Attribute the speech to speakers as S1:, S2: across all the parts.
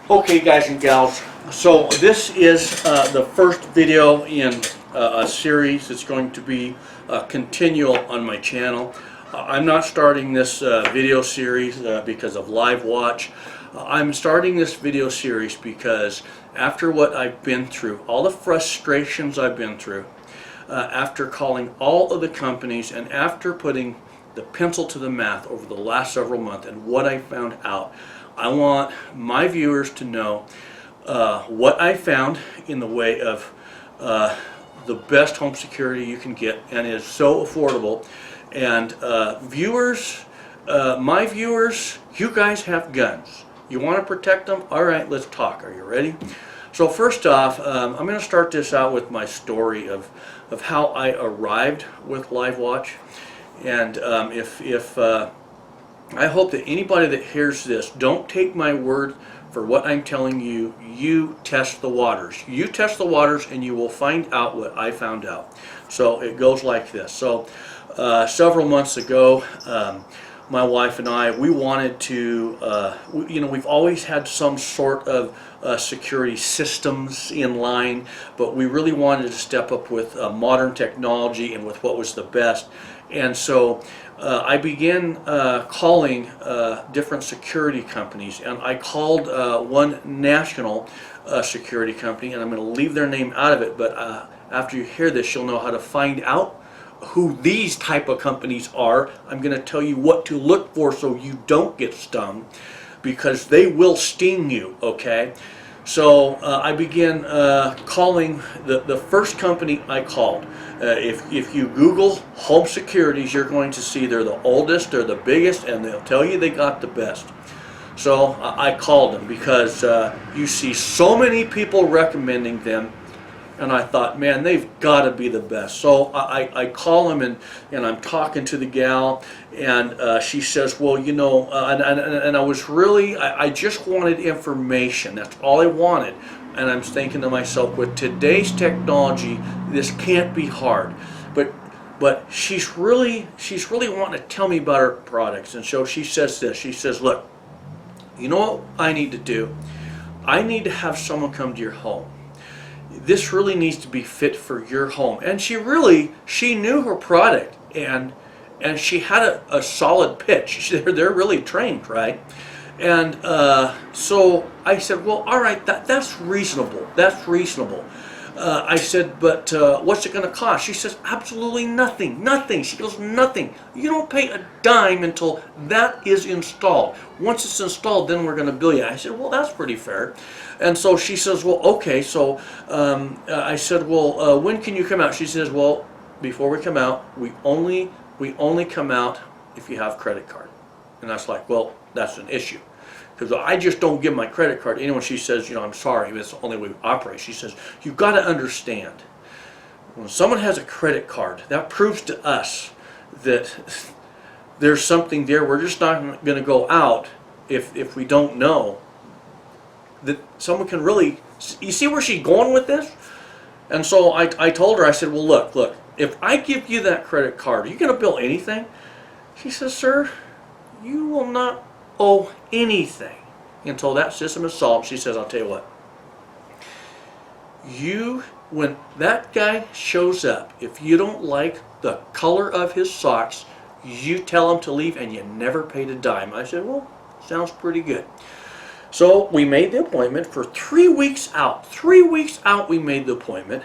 S1: Okay, guys and gals, so this is the first video in a series that's going to be continual on my channel. I'm not starting this video series because of Livewatch. I'm starting this video series because after what I've been through, all the frustrations I've been through, after calling all of the companies and after putting the pencil to the math over the last several months and what I found out, I want my viewers to know what I found in the way of the best home security you can get, and is so affordable. And viewers, my viewers, you guys have guns. You want to protect them? All right, let's talk. Are you ready? So first off, I'm going to start this out with my story of how I arrived with Livewatch. And I hope that anybody that hears this, don't take my word for what I'm telling you. You test the waters. You test the waters and you will find out what I found out. So it goes like this. So several months ago, my wife and I, we wanted to, we've always had some sort of security systems in line, but we really wanted to step up with modern technology and with what was the best. And so I began calling different security companies, and I called one national security company, and I'm going to leave their name out of it, but after you hear this, you'll know how to find out who these type of companies are. I'm going to tell you what to look for so you don't get stung, because they will sting you, okay? So I began calling the first company I called. If you Google home securities, you're going to see they're the oldest, they're the biggest, and they'll tell you they got the best. So I called them because you see so many people recommending them, and I thought, man, they've got to be the best. So I call them, and I'm talking to the gal, and she says, well, you know, and I was really, I just wanted information. That's all I wanted. And I'm thinking to myself, with today's technology, this can't be hard. But she's really wanting to tell me about her products. And so she says this. She says, look, you know what I need to do? I need to have someone come to your home. This really needs to be fit for your home. And she knew her product, and she had a solid pitch. They're really trained, right? And so I said, well, all right, that's reasonable. That's reasonable. I said, but what's it going to cost? She says, absolutely nothing. Nothing. She goes, nothing. You don't pay a dime until that is installed. Once it's installed, then we're going to bill you. I said, well, that's pretty fair. And so she says, well, okay. So I said, well, when can you come out? She says, well, before we come out, we only come out if you have credit card. And that's like, well, that's an issue, because I just don't give my credit card to anyone. She says, you know, I'm sorry, that's the only way we operate. She says, you've got to understand, when someone has a credit card, that proves to us that there's something there. We're just not going to go out if we don't know that someone can really, you see where she's going with this? And so I told her, I said, well, look, if I give you that credit card, are you going to bill anything? She says, sir, you will not owe anything until that system is solved. She says, I'll tell you what, when that guy shows up, if you don't like the color of his socks, you tell him to leave, and you never paid a dime. I said, well, sounds pretty good. So we made the appointment for 3 weeks out. 3 weeks out we made the appointment,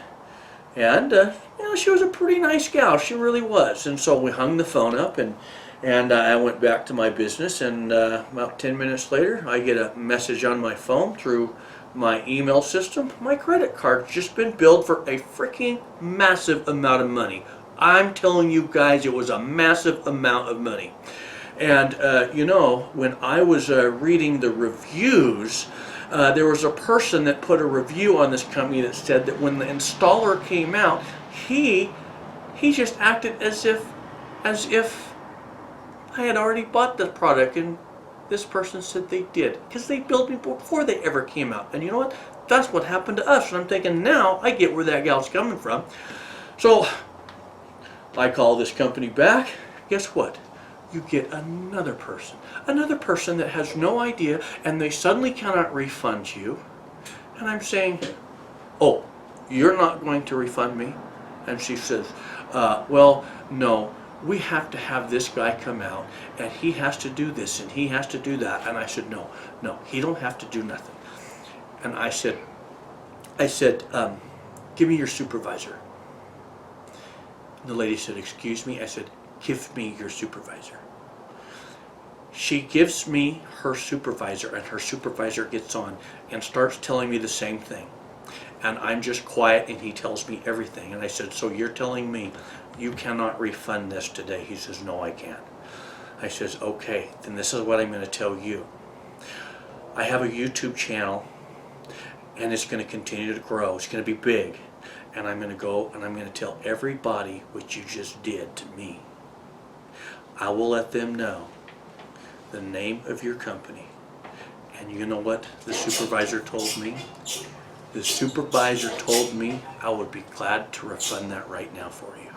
S1: and she was a pretty nice gal. She really was. And so we hung the phone up, and I went back to my business, and about 10 minutes later, I get a message on my phone through my email system. My credit card's just been billed for a freaking massive amount of money. I'm telling you guys, it was a massive amount of money. And when I was reading the reviews, there was a person that put a review on this company that said that when the installer came out, he just acted as if I had already bought the product, and this person said they did, because they billed me before they ever came out. And you know what? That's what happened to us. And I'm thinking, now I get where that gal's coming from. So I call this company back. Guess what? you get another person that has no idea, and they suddenly cannot refund you. And I'm saying, oh, you're not going to refund me? And she says, well, no, we have to have this guy come out, and he has to do this, and he has to do that. And I said, no, he don't have to do nothing. And I said, give me your supervisor. The lady said, excuse me? I said, give me your supervisor. She gives me her supervisor, and her supervisor gets on and starts telling me the same thing. And I'm just quiet, and he tells me everything. And I said, so you're telling me you cannot refund this today? He says, no, I can't. I says, okay, then this is what I'm going to tell you. I have a YouTube channel, and it's going to continue to grow. It's going to be big. And I'm going to go and I'm going to tell everybody what you just did to me. I will let them know the name of your company. And you know what the supervisor told me? The supervisor told me I would be glad to refund that right now for you.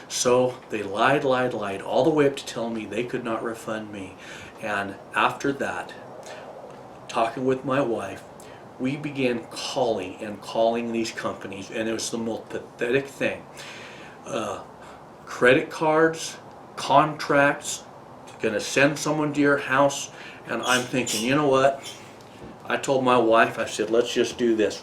S1: So they lied all the way up to telling me they could not refund me. And after that, talking with my wife, we began calling these companies, and it was the most pathetic thing. Credit cards, contracts, going to send someone to your house, and I'm thinking, you know what? I told my wife, I said, let's just do this.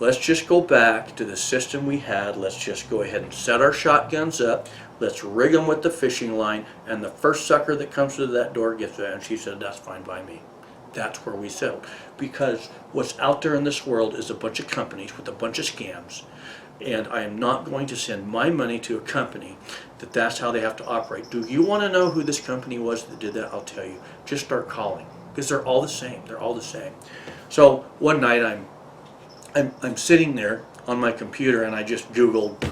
S1: Let's just go back to the system we had. Let's just go ahead and set our shotguns up. Let's rig them with the fishing line, and the first sucker that comes through that door gets it. And she said, that's fine by me. That's where we settled. Because what's out there in this world is a bunch of companies with a bunch of scams. And I am not going to send my money to a company that's how they have to operate. Do you want to know who this company was that did that? I'll tell you. Just start calling. Because they're all the same. They're all the same. So one night I'm sitting there on my computer, and I just Googled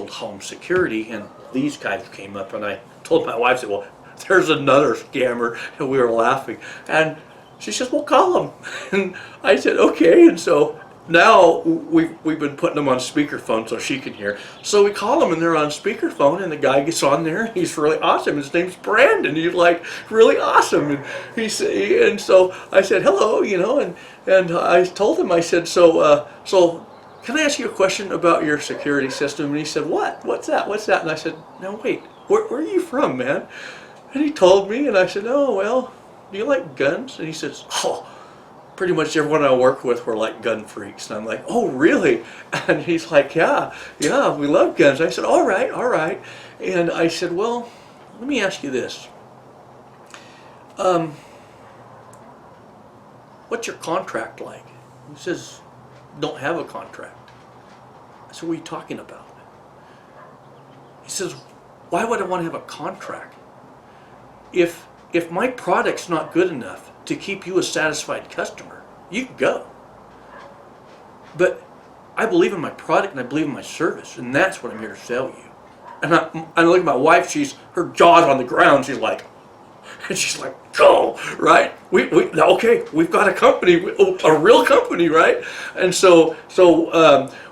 S1: home security, and these guys came up, and I told my wife, I said, well, there's another scammer, and we were laughing. And she says, well, call them. And I said, okay. And so now we've been putting them on speakerphone so she can hear. So we call them, and they're on speakerphone, and the guy gets on there, and he's really awesome. His name's Brandon. He's like really awesome. And and so I said, hello, you know, and I told him, I said, so can I ask you a question about your security system? And he said, what? What's that? What's that? And I said, no, wait, where are you from, man? And he told me, and I said, oh, well, do you like guns? And he says, oh, pretty much everyone I work with were like gun freaks. And I'm like, oh, really? And he's like, yeah, we love guns. I said, all right. And I said, well, let me ask you this. What's your contract like? He says, don't have a contract. I said, what are you talking about? He says, why would I want to have a contract? If my product's not good enough to keep you a satisfied customer, you can go. But I believe in my product, and I believe in my service, and that's what I'm here to sell you. And I look at my wife, her jaw's on the ground, she's like, go, right? Okay, we've got a company, a real company, right? And so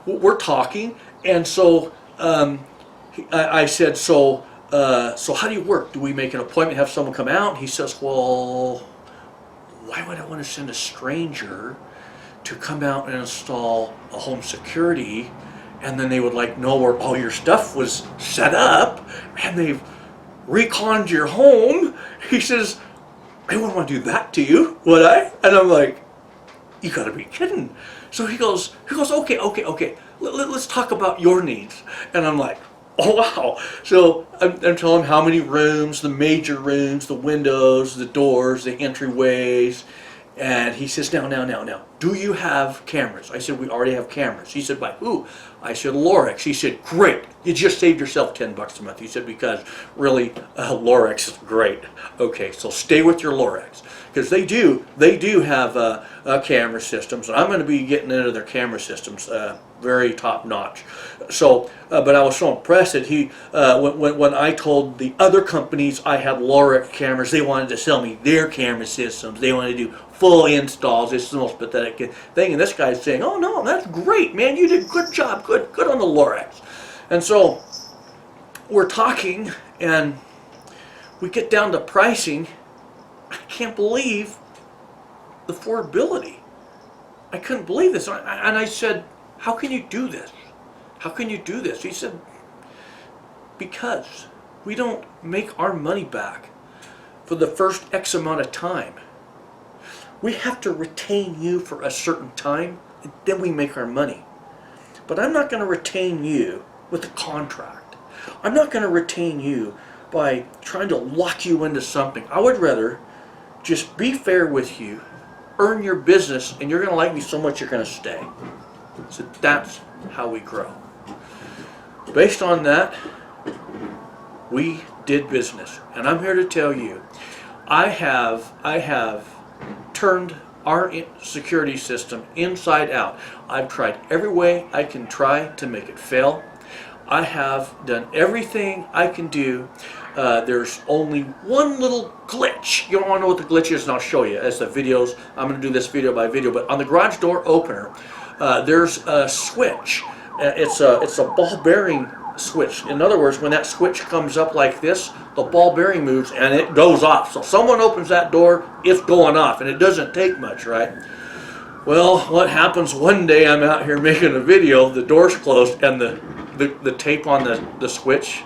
S1: we're talking, and so I said, so how do you work? Do we make an appointment, have someone come out? And he says, well, why would I want to send a stranger to come out and install a home security, and then they would like know where all your stuff was set up, and they've reconned your home? He says, I wouldn't want to do that to you, would I? And I'm like, you gotta be kidding. So he goes, okay, let's talk about your needs. And I'm like, oh wow. So I'm telling him how many rooms, the major rooms, the windows, the doors, the entryways. And he says, now, do you have cameras? I said, we already have cameras. He said, by who? I said, Lorex. He said, great. You just saved yourself $10 a month. He said, because really, Lorex is great. Okay, so stay with your Lorex. Because they do have camera systems. I'm going to be getting into their camera systems, very top notch. So, but I was so impressed that when I told the other companies I had Lorex cameras, they wanted to sell me their camera systems. They wanted to do full installs. This is the most pathetic thing. And this guy's saying, oh no, that's great, man. You did a good job. Good on the Lorex. And so we're talking, and we get down to pricing. I can't believe the affordability. I couldn't believe this. And I said, how can you do this? How can you do this? He said, because we don't make our money back for the first X amount of time. We have to retain you for a certain time, and then we make our money. But I'm not going to retain you with a contract. I'm not going to retain you by trying to lock you into something. I would rather just be fair with you, earn your business, and you're going to like me so much you're going to stay. So that's how we grow. Based on that, we did business. And I'm here to tell you, I have turned our security system inside out. I've tried every way I can try to make it fail. I have done everything I can do. There's only one little glitch. You don't want to know what the glitch is, and I'll show you as the videos. I'm going to do this video by video, but on the garage door opener, there's a switch. It's a ball bearing switch. In other words, when that switch comes up like this, the ball bearing moves and it goes off. So someone opens that door, it's going off, and it doesn't take much, right? Well, what happens one day, I'm out here making a video, the door's closed, and the tape on the switch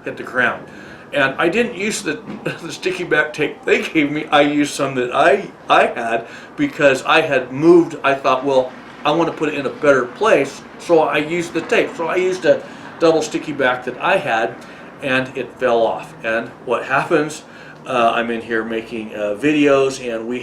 S1: hit the ground. And I didn't use the sticky back tape they gave me. I used some that I had because I had moved. I thought, well, I want to put it in a better place, so I used the tape. So I used a double sticky back that I had, and it fell off. And what happens? I'm in here making videos, and we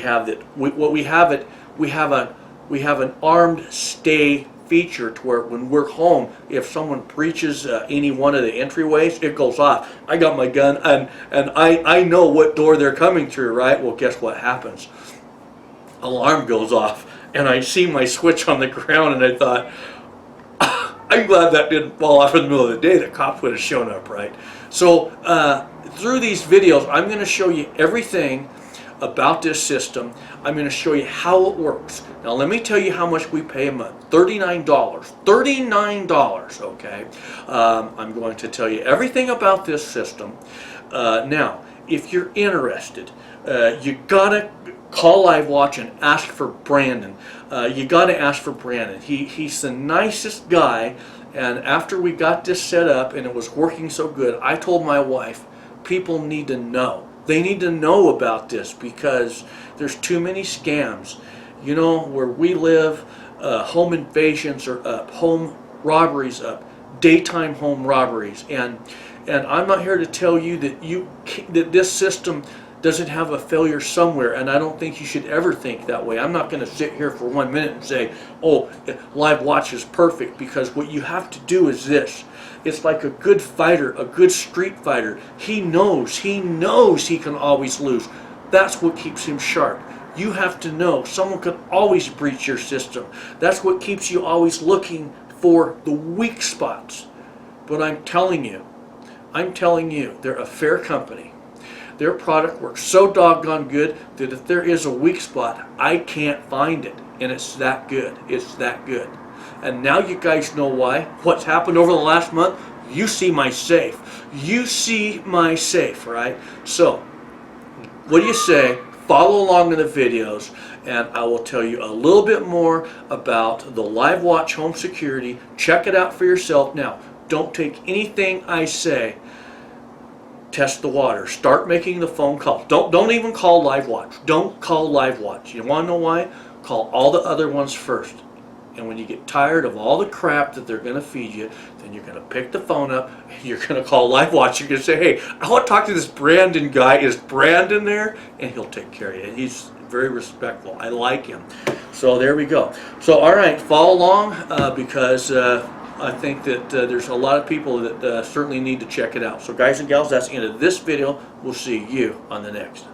S1: have an armed stay feature to where when we're home, if someone breaches any one of the entryways, it goes off. I got my gun, and I know what door they're coming through, right? Well, guess what happens? Alarm goes off, and I see my switch on the ground, and I thought, I'm glad that didn't fall off in the middle of the day. The cop would have shown up, right? So through these videos, I'm going to show you everything about this system. I'm going to show you how it works. Now let me tell you how much we pay a month. $39. $39, okay? I'm going to tell you everything about this system. Now, if you're interested, you gotta call Livewatch and ask for Brandon. You gotta ask for Brandon. He's the nicest guy, and after we got this set up and it was working so good, I told my wife, people need to know. They need to know about this because there's too many scams. You know, where we live, home invasions are up, home robberies up, daytime home robberies, and I'm not here to tell you that this system doesn't have a failure somewhere, and I don't think you should ever think that way. I'm not going to sit here for 1 minute and say, oh, Livewatch is perfect, because what you have to do is this. It's like a good fighter, a good street fighter. He knows he can always lose. That's what keeps him sharp. You have to know someone can always breach your system. That's what keeps you always looking for the weak spots. But I'm telling you, they're a fair company. Their product works so doggone good that if there is a weak spot, I can't find it. And it's that good. It's that good. And now you guys know why. What's happened over the last month? You see my safe. You see my safe, right? So, what do you say? Follow along in the videos, and I will tell you a little bit more about the Livewatch home security. Check it out for yourself. Now, don't take anything I say. Test the water. Start making the phone calls. Don't even call Livewatch. Don't call Livewatch. You want to know why? Call all the other ones first. And when you get tired of all the crap that they're going to feed you, then you're going to pick the phone up, and you're going to call Livewatch. You're going to say, hey, I want to talk to this Brandon guy. Is Brandon there? And he'll take care of you. He's very respectful. I like him. So there we go. So, all right, follow along because I think that there's a lot of people that certainly need to check it out. So, guys and gals, that's the end of this video. We'll see you on the next.